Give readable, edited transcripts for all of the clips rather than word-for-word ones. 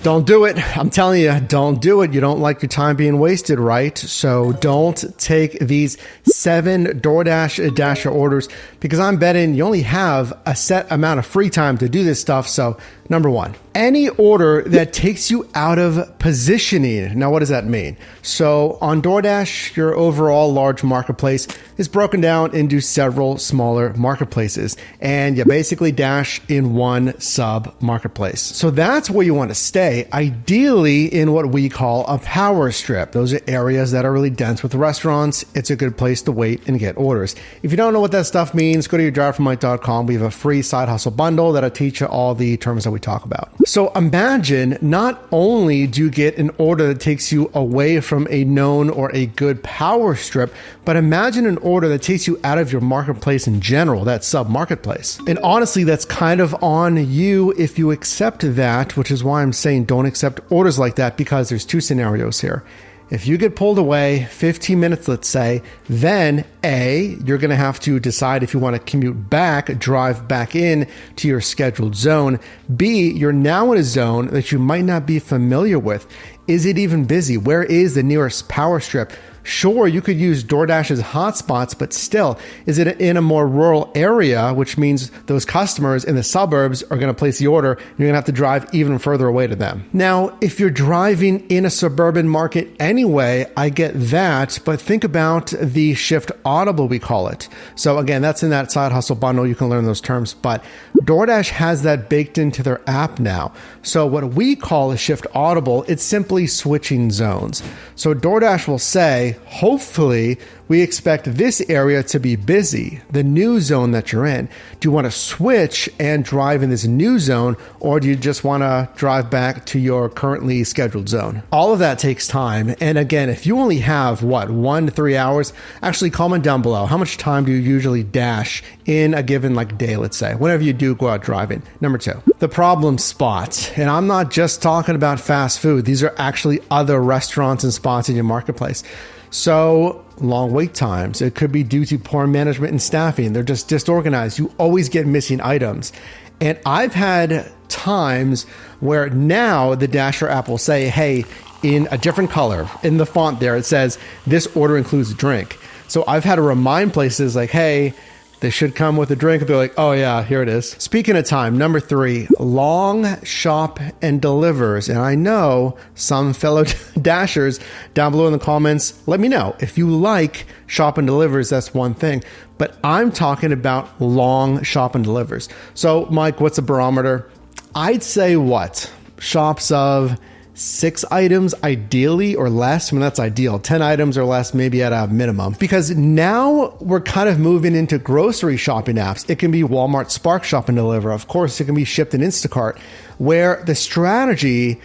Don't do it. I'm telling you, don't do it. You don't like your time being wasted, right? So don't take these 7 DoorDash Dasher orders because I'm betting you only have a set amount of free time to do this stuff. So number 1, any order that takes you out of positioning. Now, what does that mean? So on DoorDash, your overall large marketplace is broken down into several smaller marketplaces, and you basically dash in one sub marketplace. So that's where you want to stay, ideally in what we call a power strip. Those are areas that are really dense with restaurants. It's a good place to wait and get orders. If you don't know what that stuff means, go to yourdriveformike.com. We have a free side hustle bundle that'll teach you all the terms that we talk about. So imagine not only do you get an order that takes you away from a known or a good power strip, but imagine an order that takes you out of your marketplace in general, that sub marketplace. And honestly, that's kind of on you if you accept that, which is why I'm saying don't accept orders like that, because there's 2 scenarios here. If you get pulled away 15 minutes, let's say, then A, you're going to have to decide if you want to commute back, drive back in to your scheduled zone. B, you're now in a zone that you might not be familiar with. Is it even busy? Where is the nearest power strip? Sure, you could use DoorDash's hotspots, but still, is it in a more rural area, which means those customers in the suburbs are going to place the order, and you're going to have to drive even further away to them. Now, if you're driving in a suburban market anyway, I get that, but think about the shift Audible, we call it. So again, that's in that side hustle bundle. You can learn those terms, but DoorDash has that baked into their app now. So what we call a shift Audible, it's simply switching zones. So DoorDash will say, hopefully, we expect this area to be busy, the new zone that you're in. Do you want to switch and drive in this new zone, or do you just want to drive back to your currently scheduled zone? All of that takes time. And again, if you only have, 1 to 3 hours, actually comment down below. How much time do you usually dash in a given day, let's say, whenever you do go out driving? Number 2, the problem spots. And I'm not just talking about fast food. These are actually other restaurants and spots in your marketplace. So long wait times. It could be due to poor management and staffing. They're just disorganized. You always get missing items. And I've had times where now the Dasher app will say, hey, in a different color, in the font there, it says, this order includes a drink. So I've had to remind places like, hey, they should come with a drink. They're like, oh yeah, here it is. Speaking of time, number 3, long shop and delivers. And I know some fellow Dashers down below in the comments, let me know. If you like shop and delivers, that's one thing. But I'm talking about long shop and delivers. So Mike, what's a barometer? I'd say what? Shops of 6 items ideally or less. I mean, that's ideal. 10 items or less, maybe at a minimum. Because now we're kind of moving into grocery shopping apps. It can be Walmart Spark Shop and Deliver. Of course, it can be shipped in Instacart, where the strategy,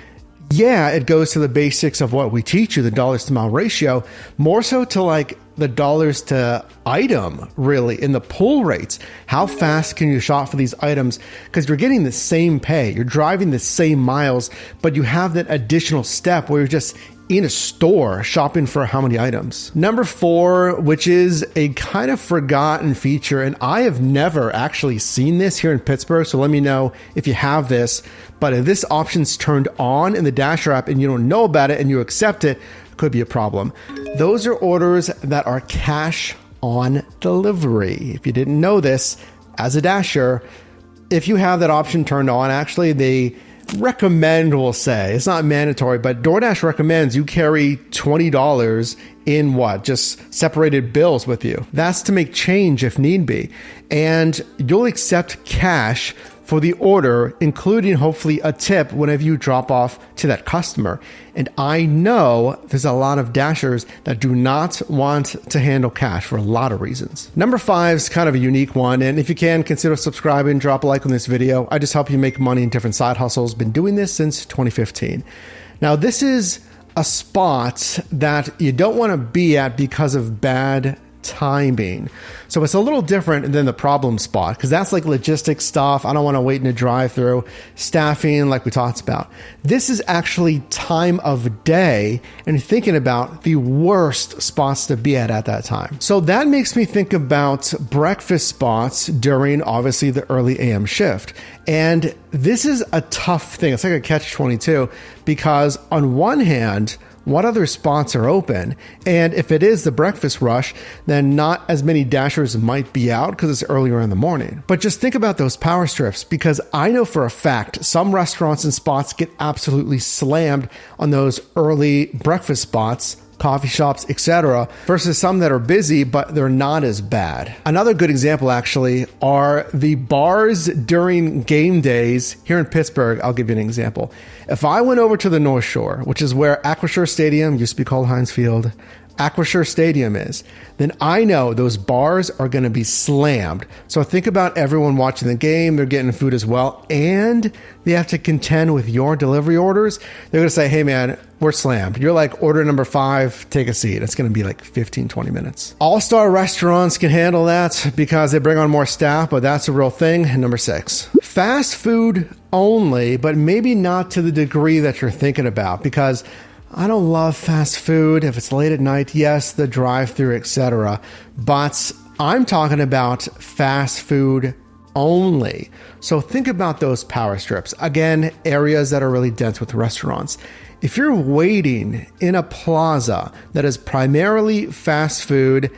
yeah, it goes to the basics of what we teach you, the dollars to mile ratio, more so to the dollars to item, really, in the pull rates. How fast can you shop for these items? Because you're getting the same pay, you're driving the same miles, but you have that additional step where you're just in a store shopping for how many items. Number 4, which is a kind of forgotten feature, and I have never actually seen this here in Pittsburgh, so let me know if you have this, but if this option's turned on in the Dasher app and you don't know about it and you accept it, could be a problem. Those are orders that are cash on delivery. If you didn't know this, as a Dasher, if you have that option turned on, actually they recommend, we'll say, it's not mandatory, but DoorDash recommends you carry $20 in just separated bills with you. That's to make change if need be. And you'll accept cash for the order, including hopefully a tip whenever you drop off to that customer. And I know there's a lot of Dashers that do not want to handle cash for a lot of reasons. Number 5 is kind of a unique one. And if you can, consider subscribing, drop a like on this video. I just help you make money in different side hustles. Been doing this since 2015. Now, this is a spot that you don't want to be at because of bad timing. So it's a little different than the problem spot because that's like logistics stuff. I don't want to wait in a drive-through, staffing like we talked about. This is actually time of day and thinking about the worst spots to be at that time. So that makes me think about breakfast spots during obviously the early AM shift. And this is a tough thing. It's like a catch-22 because on one hand, what other spots are open? And if it is the breakfast rush, then not as many Dashers might be out because it's earlier in the morning. But just think about those power strips because I know for a fact some restaurants and spots get absolutely slammed on those early breakfast spots, coffee shops, etc., versus some that are busy, but they're not as bad. Another good example actually are the bars during game days here in Pittsburgh. I'll give you an example. If I went over to the North Shore, which is where Acrisure Stadium used to be called Heinz Field, Acrisure Stadium is, then I know those bars are going to be slammed. So think about everyone watching the game. They're getting food as well. And they have to contend with your delivery orders. They're going to say, hey man, we're slammed. You're like order number 5, take a seat. It's going to be like 15, 20 minutes. All-star restaurants can handle that because they bring on more staff, but that's a real thing. And number 6, fast food only, but maybe not to the degree that you're thinking about because I don't love fast food. If it's late at night, yes, the drive-through, etc. But I'm talking about fast food only. So think about those power strips. Again, areas that are really dense with restaurants. If you're waiting in a plaza that is primarily fast food,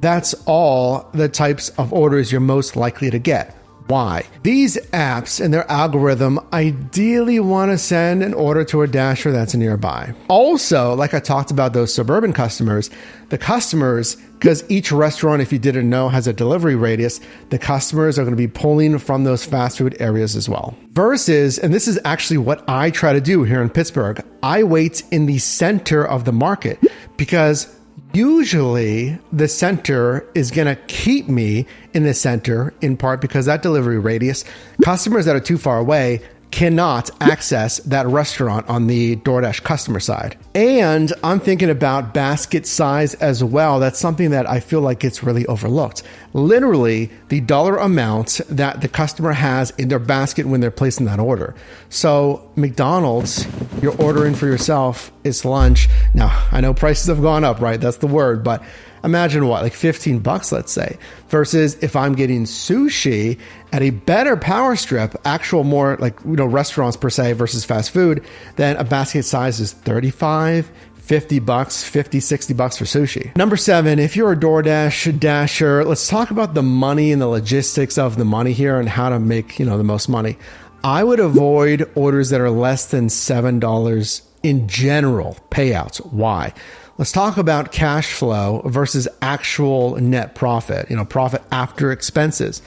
that's all the types of orders you're most likely to get. Why? These apps and their algorithm ideally want to send an order to a Dasher that's nearby. Also, like I talked about those suburban customers, the customers, because each restaurant, if you didn't know, has a delivery radius, the customers are going to be pulling from those fast food areas as well. Versus, and this is actually what I try to do here in Pittsburgh, I wait in the center of the market because usually the center is going to keep me in the center in part because that delivery radius, customers that are too far away cannot access that restaurant on the DoorDash customer side. And I'm thinking about basket size as well. That's something that I feel like gets really overlooked. Literally the dollar amount that the customer has in their basket when they're placing that order. So McDonald's, you're ordering for yourself, it's lunch. Now, I know prices have gone up, right? That's the word, but imagine what, like $15, let's say, versus if I'm getting sushi at a better power strip, actual more like, restaurants per se versus fast food, then a basket size is $35, $50, $50, $60 for sushi. Number 7, if you're a DoorDash Dasher, let's talk about the money and the logistics of the money here and how to make, the most money. I would avoid orders that are less than $7 in general payouts. Why? Let's talk about cash flow versus actual net profit, profit after expenses.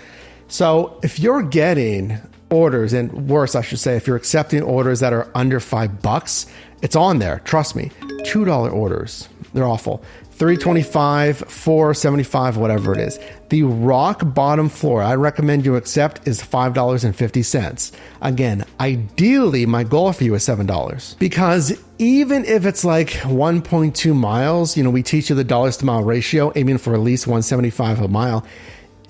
So if you're getting orders, and worse, I should say, if you're accepting orders that are under $5, it's on there. Trust me, $2 orders, they're awful. $3.25, $4.75, whatever it is. The rock bottom floor I recommend you accept is $5.50. Again, ideally, my goal for you is $7 because even if it's like 1.2 miles, we teach you the dollars to mile ratio, aiming for at least 175 a mile.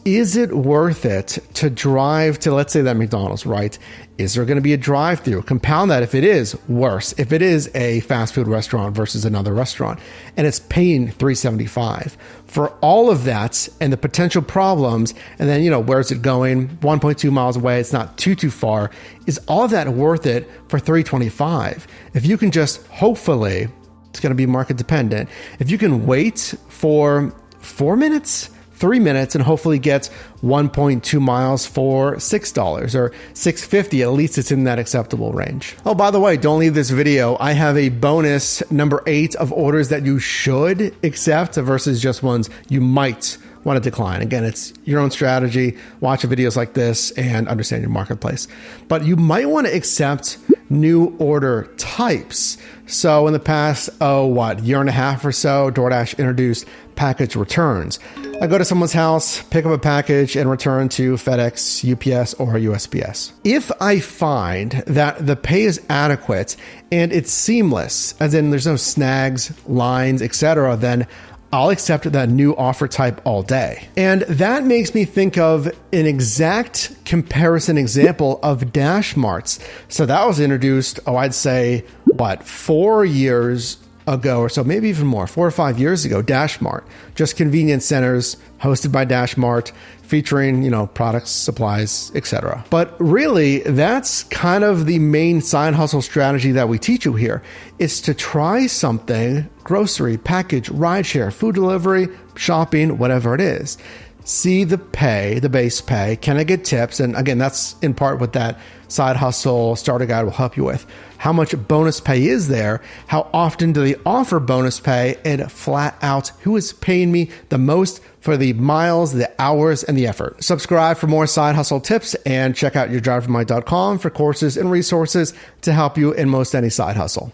Is it worth it to drive to, let's say, that McDonald's, right? Is there going to be a drive-through? Compound that if it is, worse. If it is a fast food restaurant versus another restaurant, and it's paying $3.75 for all of that and the potential problems, and then, where's it going? 1.2 miles away. It's not too far. Is all of that worth it for $3.25? If you can just, hopefully, it's going to be market dependent. If you can wait for 4 minutes, 3 minutes, and hopefully gets 1.2 miles for $6 or $6.50. At least it's in that acceptable range. Oh, by the way, don't leave this video. I have a bonus number 8 of orders that you should accept versus just ones you might want to decline. Again, it's your own strategy. Watch videos like this and understand your marketplace. But you might want to accept new order types. So in the past, year and a half or so, DoorDash introduced package returns. I go to someone's house, pick up a package, and return to FedEx, UPS, or USPS. If I find that the pay is adequate and it's seamless, as in there's no snags, lines, etc., then I'll accept that new offer type all day. And that makes me think of an exact comparison example of DashMarts. So that was introduced, I'd say, 4 years ago or so, maybe even more, 4 or 5 years ago. DashMart, just convenience centers hosted by DashMart, featuring, products, supplies, etc. But really, that's kind of the main side hustle strategy that we teach you here. It's to try something, grocery, package, rideshare, food delivery, shopping, whatever it is. See the base pay. Can I get tips? And again, that's in part what that side hustle starter guide will help you with. How much bonus pay is there? How often do they offer bonus pay? And flat out, who is paying me the most for the miles, the hours, and the effort? Subscribe for more side hustle tips and check out yourdriveformoney.com for courses and resources to help you in most any side hustle.